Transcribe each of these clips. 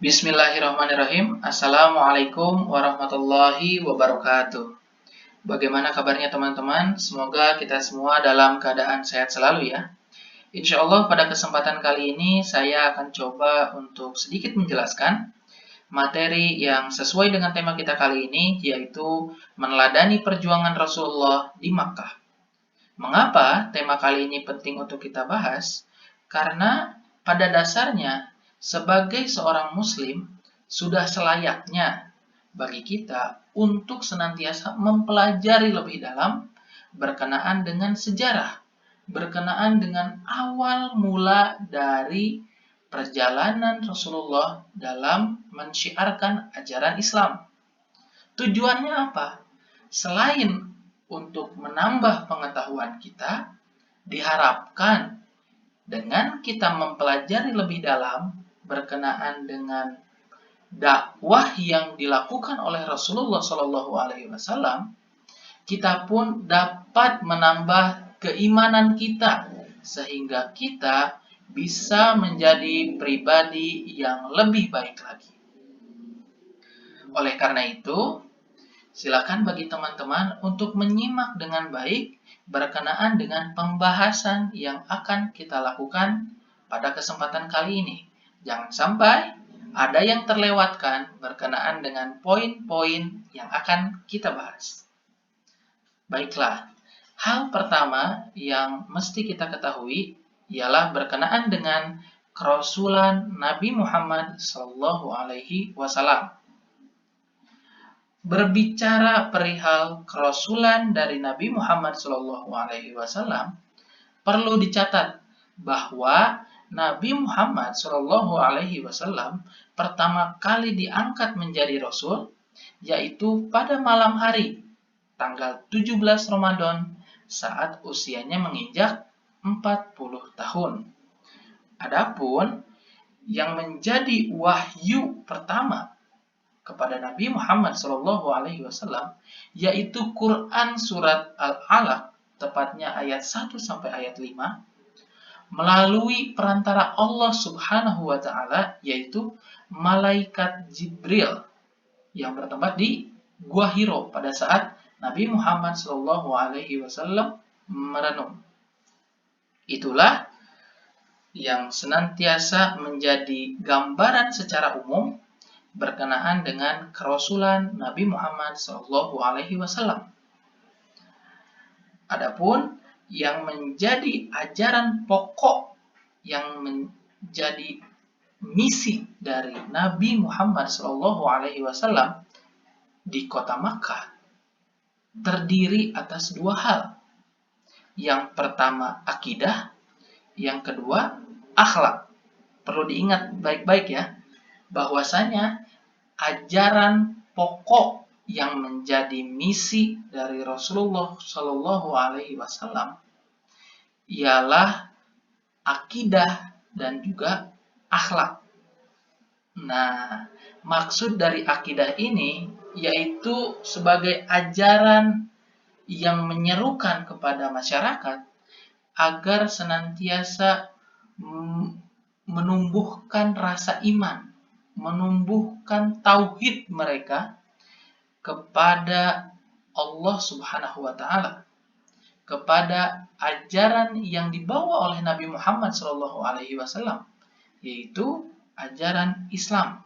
Bismillahirrahmanirrahim. Assalamualaikum warahmatullahi wabarakatuh. Bagaimana kabarnya teman-teman? Semoga kita semua dalam keadaan sehat selalu ya. Insya Allah pada kesempatan kali ini saya akan coba untuk sedikit menjelaskan materi yang sesuai dengan tema kita kali ini, yaitu meneladani perjuangan Rasulullah di Makkah. Mengapa tema kali ini penting untuk kita bahas? Karena pada dasarnya sebagai seorang muslim, sudah selayaknya bagi kita untuk senantiasa mempelajari lebih dalam berkenaan dengan sejarah, berkenaan dengan awal mula dari perjalanan Rasulullah dalam mensyiarkan ajaran Islam. Tujuannya apa? Selain untuk menambah pengetahuan kita, diharapkan dengan kita mempelajari lebih dalam berkenaan dengan dakwah yang dilakukan oleh Rasulullah SAW, kita pun dapat menambah keimanan kita sehingga kita bisa menjadi pribadi yang lebih baik lagi. Oleh karena itu, silakan bagi teman-teman untuk menyimak dengan baik berkenaan dengan pembahasan yang akan kita lakukan pada kesempatan kali ini. Jangan sampai ada yang terlewatkan berkenaan dengan poin-poin yang akan kita bahas. Baiklah, hal pertama yang mesti kita ketahui ialah berkenaan dengan kerasulan Nabi Muhammad SAW. Berbicara perihal kerasulan dari Nabi Muhammad SAW, perlu dicatat bahwa Nabi Muhammad SAW pertama kali diangkat menjadi Rasul, yaitu pada malam hari, tanggal 17 Ramadan, saat usianya menginjak 40 tahun. Adapun yang menjadi wahyu pertama kepada Nabi Muhammad SAW, yaitu Quran Surat Al-Alaq, tepatnya ayat 1 sampai ayat 5, melalui perantara Allah Subhanahu wa Ta'ala, yaitu malaikat Jibril yang bertempat di Gua Hiro pada saat Nabi Muhammad SAW merenung. Itulah yang senantiasa menjadi gambaran secara umum berkenaan dengan kerasulan Nabi Muhammad SAW. Adapun yang menjadi ajaran pokok, yang menjadi misi dari Nabi Muhammad SAW di kota Makkah terdiri atas dua hal. Yang pertama akidah, yang kedua akhlak. Perlu diingat baik-baik ya, bahwasanya ajaran pokok yang menjadi misi dari Rasulullah SAW ialah akidah dan juga akhlak. Nah, maksud dari akidah ini yaitu sebagai ajaran yang menyerukan kepada masyarakat agar senantiasa menumbuhkan rasa iman, menumbuhkan tauhid mereka kepada Allah Subhanahu wa Ta'ala, kepada ajaran yang dibawa oleh Nabi Muhammad SAW, yaitu ajaran Islam,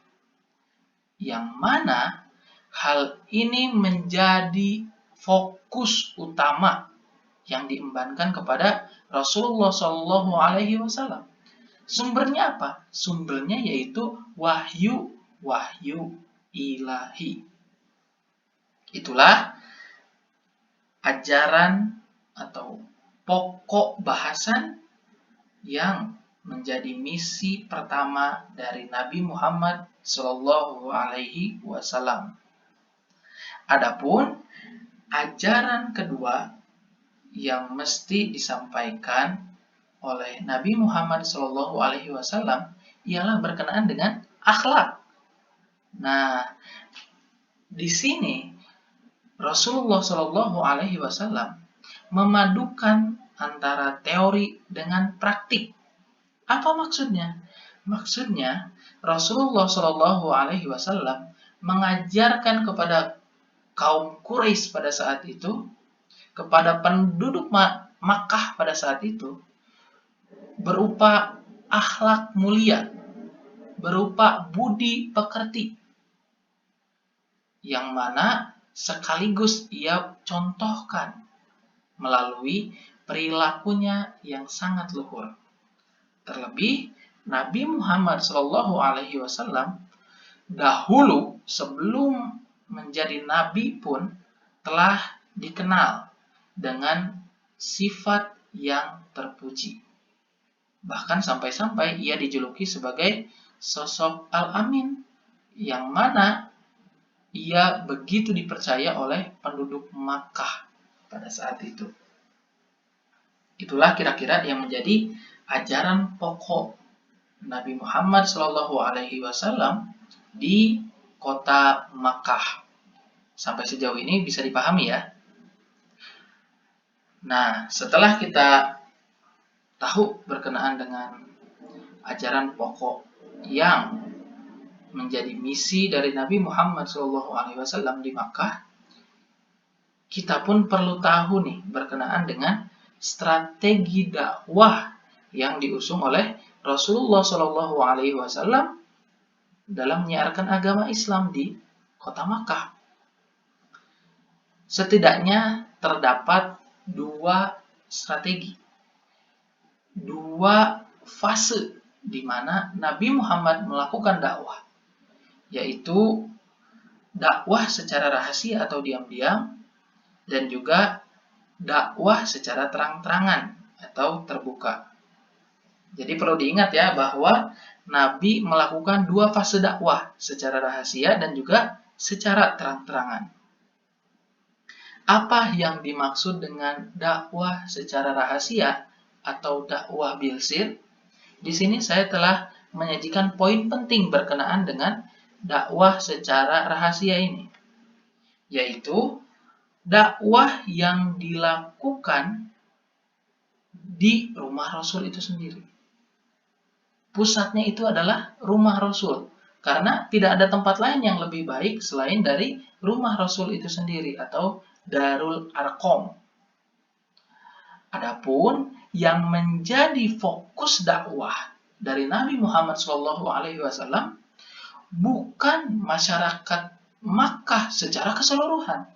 yang mana hal ini menjadi fokus utama yang diembankan kepada Rasulullah SAW. Sumbernya apa? Sumbernya yaitu wahyu ilahi. Itulah ajaran atau pokok bahasan yang menjadi misi pertama dari Nabi Muhammad SAW. Adapun ajaran kedua yang mesti disampaikan oleh Nabi Muhammad SAW ialah berkenaan dengan akhlak. Nah, di sini Rasulullah SAW memadukan antara teori dengan praktik. Apa maksudnya? Maksudnya, Rasulullah Shallallahu Alaihi Wasallam mengajarkan kepada kaum Quraisy pada saat itu, kepada penduduk Makkah pada saat itu, berupa akhlak mulia, berupa budi pekerti, yang mana sekaligus ia contohkan melalui perilakunya yang sangat luhur. Terlebih, Nabi Muhammad SAW dahulu sebelum menjadi nabi pun telah dikenal dengan sifat yang terpuji. Bahkan sampai-sampai ia dijuluki sebagai sosok Al-Amin, yang mana ia begitu dipercaya oleh penduduk Makkah pada saat itu. Itulah kira-kira yang menjadi ajaran pokok Nabi Muhammad SAW di kota Makkah. Sampai sejauh ini bisa dipahami ya. Nah, setelah kita tahu berkenaan dengan ajaran pokok yang menjadi misi dari Nabi Muhammad SAW di Makkah, kita pun perlu tahu nih berkenaan dengan strategi dakwah yang diusung oleh Rasulullah SAW dalam menyiarkan agama Islam di kota Makkah. Setidaknya terdapat dua strategi, dua fase di mana Nabi Muhammad melakukan dakwah, yaitu dakwah secara rahasia atau diam-diam, dan juga dakwah secara terang-terangan atau terbuka. Jadi perlu diingat ya bahwa Nabi melakukan dua fase dakwah, secara rahasia dan juga secara terang-terangan. Apa yang dimaksud dengan dakwah secara rahasia atau dakwah bilsir? Di sini saya telah menyajikan poin penting berkenaan dengan dakwah secara rahasia ini, yaitu dakwah yang dilakukan di rumah Rasul itu sendiri. Pusatnya itu adalah rumah Rasul, karena tidak ada tempat lain yang lebih baik selain dari rumah Rasul itu sendiri atau Darul Arqam. Adapun yang menjadi fokus dakwah dari Nabi Muhammad SAW bukan masyarakat Makkah secara keseluruhan,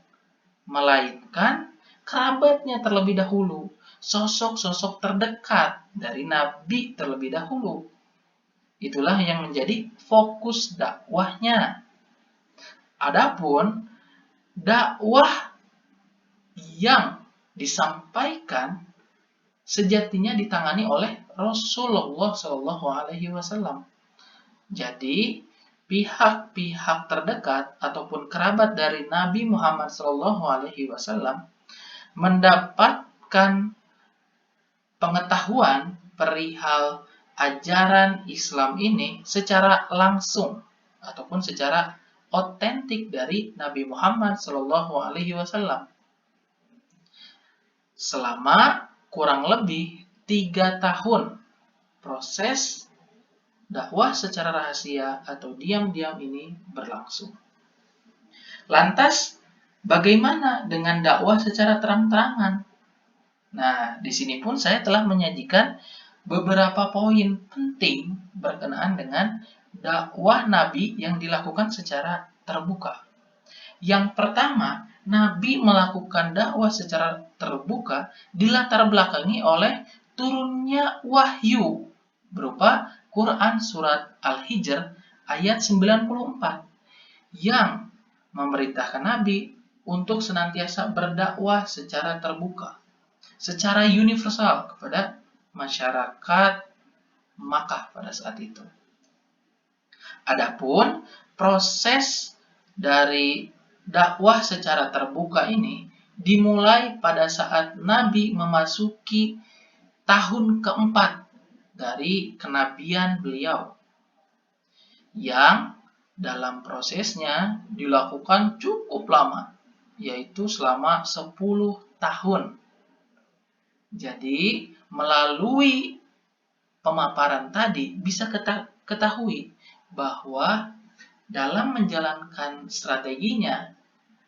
melainkan kerabatnya terlebih dahulu, sosok-sosok terdekat dari Nabi terlebih dahulu. Itulah yang menjadi fokus dakwahnya. Adapun dakwah yang disampaikan sejatinya ditangani oleh Rasulullah SAW. Jadi pihak-pihak terdekat ataupun kerabat dari Nabi Muhammad SAW mendapatkan pengetahuan perihal ajaran Islam ini secara langsung ataupun secara otentik dari Nabi Muhammad SAW. Selama kurang lebih 3 tahun proses dakwah secara rahasia atau diam-diam ini berlangsung. Lantas, bagaimana dengan dakwah secara terang-terangan? Nah, di sini pun saya telah menyajikan beberapa poin penting berkenaan dengan dakwah Nabi yang dilakukan secara terbuka. Yang pertama, Nabi melakukan dakwah secara terbuka dilatar belakangi oleh turunnya wahyu berupa Quran Surat Al-Hijr ayat 94 yang memerintahkan Nabi untuk senantiasa berdakwah secara terbuka, secara universal kepada masyarakat Makkah pada saat itu. Adapun proses dari dakwah secara terbuka ini dimulai pada saat Nabi memasuki tahun keempat dari kenabian beliau, yang dalam prosesnya dilakukan cukup lama, yaitu selama 10 tahun. Jadi melalui pemaparan tadi bisa kita ketahui bahwa dalam menjalankan strateginya,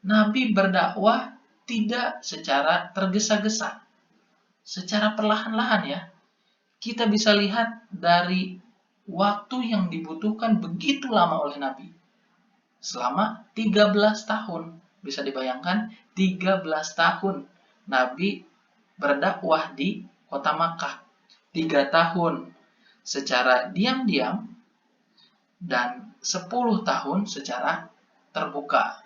Nabi berdakwah tidak secara tergesa-gesa, secara perlahan-lahan ya. Kita bisa lihat dari waktu yang dibutuhkan begitu lama oleh Nabi. Selama 13 tahun. Bisa dibayangkan 13 tahun Nabi berdakwah di kota Makkah. 3 tahun secara diam-diam dan 10 tahun secara terbuka.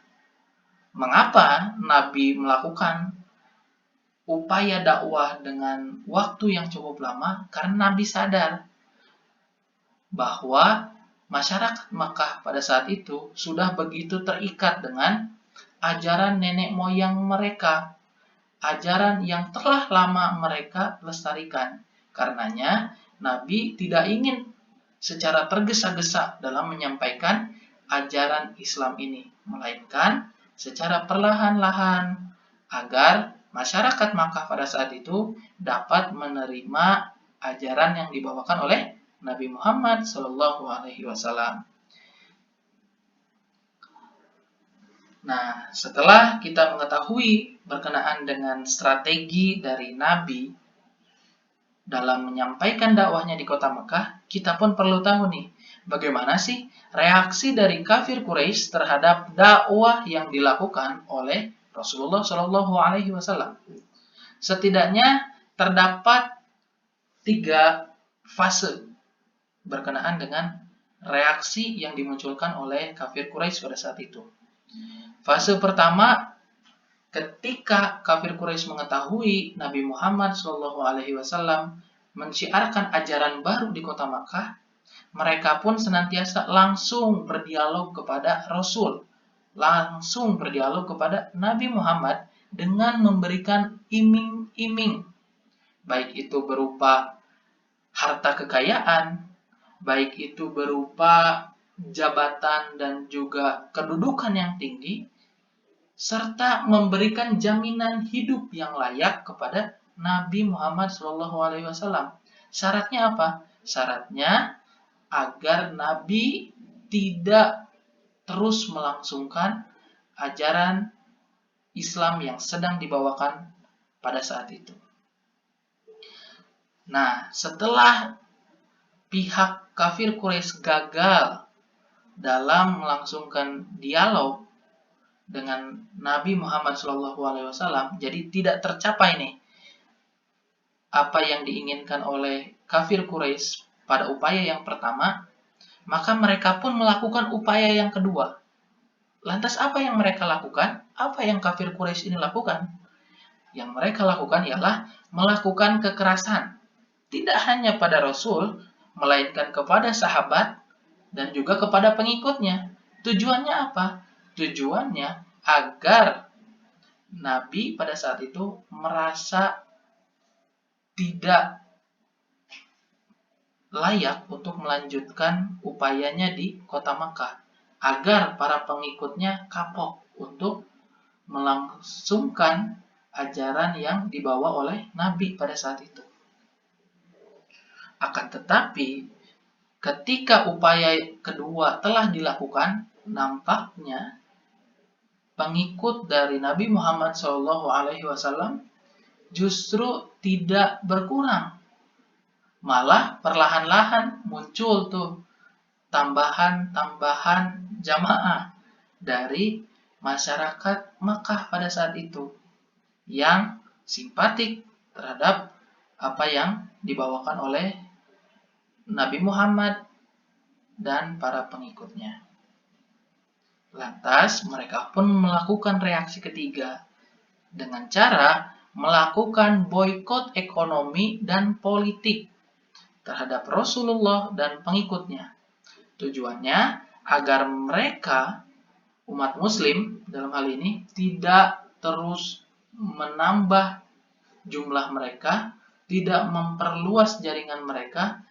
Mengapa Nabi melakukan upaya dakwah dengan waktu yang cukup lama? Karena Nabi sadar bahwa masyarakat Makkah pada saat itu sudah begitu terikat dengan ajaran nenek moyang mereka, ajaran yang telah lama mereka lestarikan. Karenanya, Nabi tidak ingin secara tergesa-gesa dalam menyampaikan ajaran Islam ini, melainkan secara perlahan-lahan agar masyarakat Makkah pada saat itu dapat menerima ajaran yang dibawakan oleh Nabi Muhammad SAW. Nah, setelah kita mengetahui berkenaan dengan strategi dari Nabi dalam menyampaikan dakwahnya di kota Mekah, kita pun perlu tahu nih, bagaimana sih reaksi dari kafir Quraisy terhadap dakwah yang dilakukan oleh Rasulullah SAW. Setidaknya terdapat 3 fase berkenaan dengan reaksi yang dimunculkan oleh kafir Quraisy pada saat itu. Fase pertama, ketika kafir Quraisy mengetahui Nabi Muhammad SAW mensyiarkan ajaran baru di kota Makkah, mereka pun senantiasa langsung berdialog kepada Rasul, langsung berdialog kepada Nabi Muhammad dengan memberikan iming-iming, baik itu berupa harta kekayaan, baik itu berupa jabatan dan juga kedudukan yang tinggi, serta memberikan jaminan hidup yang layak kepada Nabi Muhammad SAW. Syaratnya apa? Syaratnya agar Nabi tidak terus melangsungkan ajaran Islam yang sedang dibawakan pada saat itu. Nah, setelah pihak kafir Quraisy gagal dalam melangsungkan dialog dengan Nabi Muhammad SAW, jadi tidak tercapai nih apa yang diinginkan oleh kafir Quraisy pada upaya yang pertama, maka mereka pun melakukan upaya yang kedua. Lantas apa yang mereka lakukan? Apa yang kafir Quraisy ini lakukan? Yang mereka lakukan ialah melakukan kekerasan. Tidak hanya pada Rasul, melainkan kepada sahabat dan juga kepada pengikutnya. Tujuannya apa? Tujuannya agar Nabi pada saat itu merasa tidak layak untuk melanjutkan upayanya di kota Makkah, agar para pengikutnya kapok untuk melangsungkan ajaran yang dibawa oleh Nabi pada saat itu. Akan tetapi, ketika upaya kedua telah dilakukan, nampaknya pengikut dari Nabi Muhammad SAW justru tidak berkurang. Malah perlahan-lahan muncul tuh tambahan jamaah dari masyarakat Makkah pada saat itu yang simpatik terhadap apa yang dibawakan oleh Nabi Muhammad dan para pengikutnya. Lantas mereka pun melakukan reaksi ketiga dengan cara melakukan boikot ekonomi dan politik terhadap Rasulullah dan pengikutnya. Tujuannya agar mereka, umat muslim dalam hal ini, tidak terus menambah jumlah mereka, tidak memperluas jaringan mereka,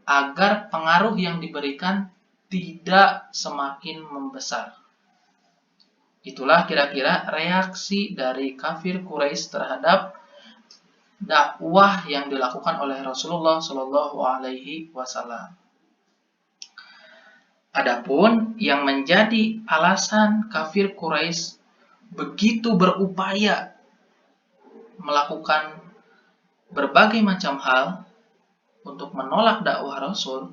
agar pengaruh yang diberikan tidak semakin membesar. Itulah kira-kira reaksi dari kafir Quraisy terhadap dakwah yang dilakukan oleh Rasulullah SAW. Adapun yang menjadi alasan kafir Quraisy begitu berupaya melakukan berbagai macam hal untuk menolak dakwah Rasul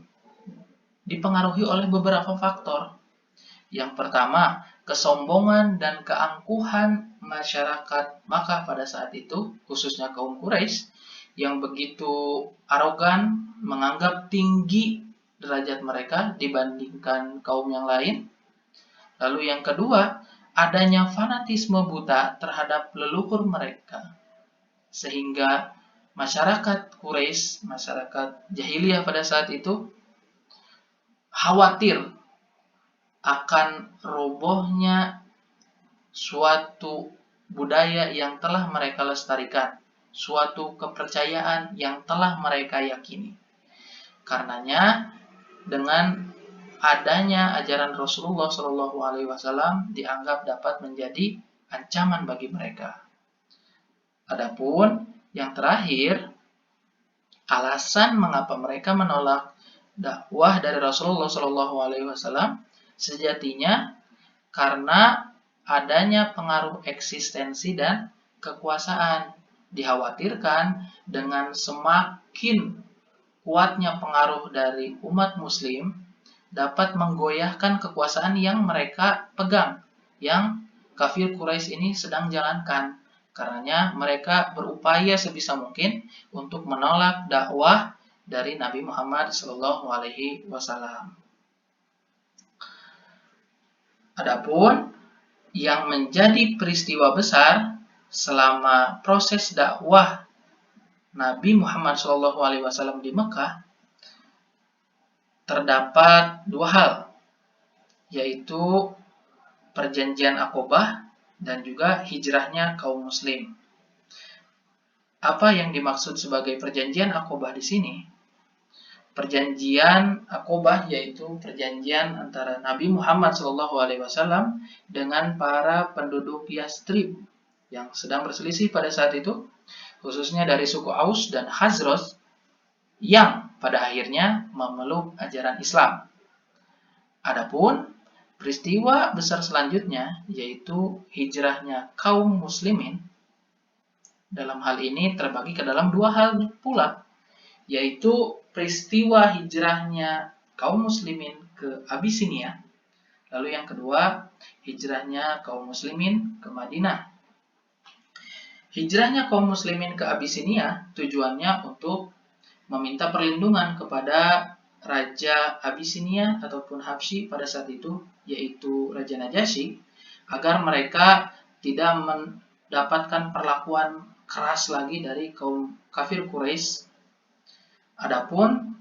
dipengaruhi oleh beberapa faktor. Yang pertama, kesombongan dan keangkuhan masyarakat Makkah pada saat itu, khususnya kaum Quraisy, yang begitu arogan, menganggap tinggi derajat mereka dibandingkan kaum yang lain. Lalu yang kedua, adanya fanatisme buta terhadap leluhur mereka. Sehingga masyarakat Quraisy, masyarakat jahiliyah pada saat itu, khawatir akan robohnya suatu budaya yang telah mereka lestarikan, suatu kepercayaan yang telah mereka yakini. Karenanya, dengan adanya ajaran Rasulullah SAW dianggap dapat menjadi ancaman bagi mereka. Adapun yang terakhir, alasan mengapa mereka menolak dakwah dari Rasulullah SAW sejatinya karena adanya pengaruh eksistensi dan kekuasaan. Dikhawatirkan dengan semakin kuatnya pengaruh dari umat muslim dapat menggoyahkan kekuasaan yang mereka pegang, yang kafir Quraisy ini sedang jalankan. Karenanya mereka berupaya sebisa mungkin untuk menolak dakwah dari Nabi Muhammad SAW. Adapun yang menjadi peristiwa besar selama proses dakwah Nabi Muhammad SAW di Mekah terdapat dua hal, yaitu perjanjian Aqobah dan juga hijrahnya kaum muslim. Apa yang dimaksud sebagai perjanjian Aqobah di sini? Perjanjian Aqobah yaitu perjanjian antara Nabi Muhammad SAW dengan para penduduk Yastrib yang sedang berselisih pada saat itu, khususnya dari suku Aus dan Khazraj yang pada akhirnya memeluk ajaran Islam. Adapun peristiwa besar selanjutnya yaitu hijrahnya kaum muslimin, dalam hal ini terbagi ke dalam dua hal pula, yaitu peristiwa hijrahnya kaum muslimin ke Abisinia, lalu yang kedua hijrahnya kaum muslimin ke Madinah. Hijrahnya kaum muslimin ke Abisinia tujuannya untuk meminta perlindungan kepada Raja Abisinia ataupun Habsyi pada saat itu, yaitu Raja Najasyi, agar mereka tidak mendapatkan perlakuan keras lagi dari kaum kafir Quraisy. Adapun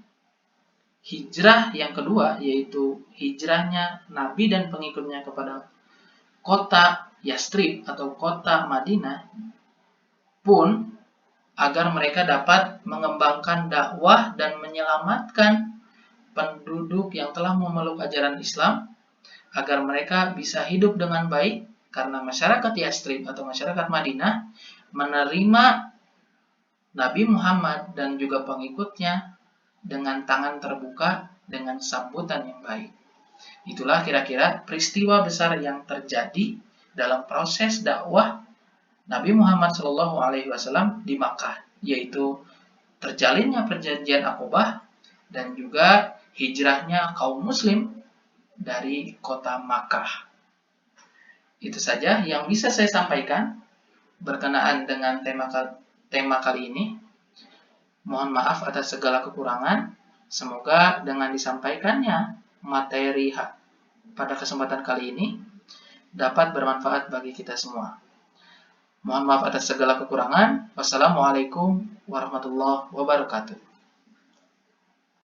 hijrah yang kedua, yaitu hijrahnya Nabi dan pengikutnya kepada kota Yastrib atau kota Madinah, pun agar mereka dapat mengembangkan dakwah dan menyelamatkan penduduk yang telah memeluk ajaran Islam, agar mereka bisa hidup dengan baik, karena masyarakat Yastrib atau masyarakat Madinah menerima Nabi Muhammad dan juga pengikutnya dengan tangan terbuka, dengan sambutan yang baik. Itulah kira-kira peristiwa besar yang terjadi dalam proses dakwah Nabi Muhammad SAW di Makkah, yaitu terjalinnya perjanjian Aqobah dan juga hijrahnya kaum muslim dari kota Makkah. Itu saja yang bisa saya sampaikan berkenaan dengan tema kali ini. Mohon maaf atas segala kekurangan. Semoga dengan disampaikannya materi pada kesempatan kali ini dapat bermanfaat bagi kita semua. Mohon maaf atas segala kekurangan. Wassalamualaikum warahmatullahi wabarakatuh.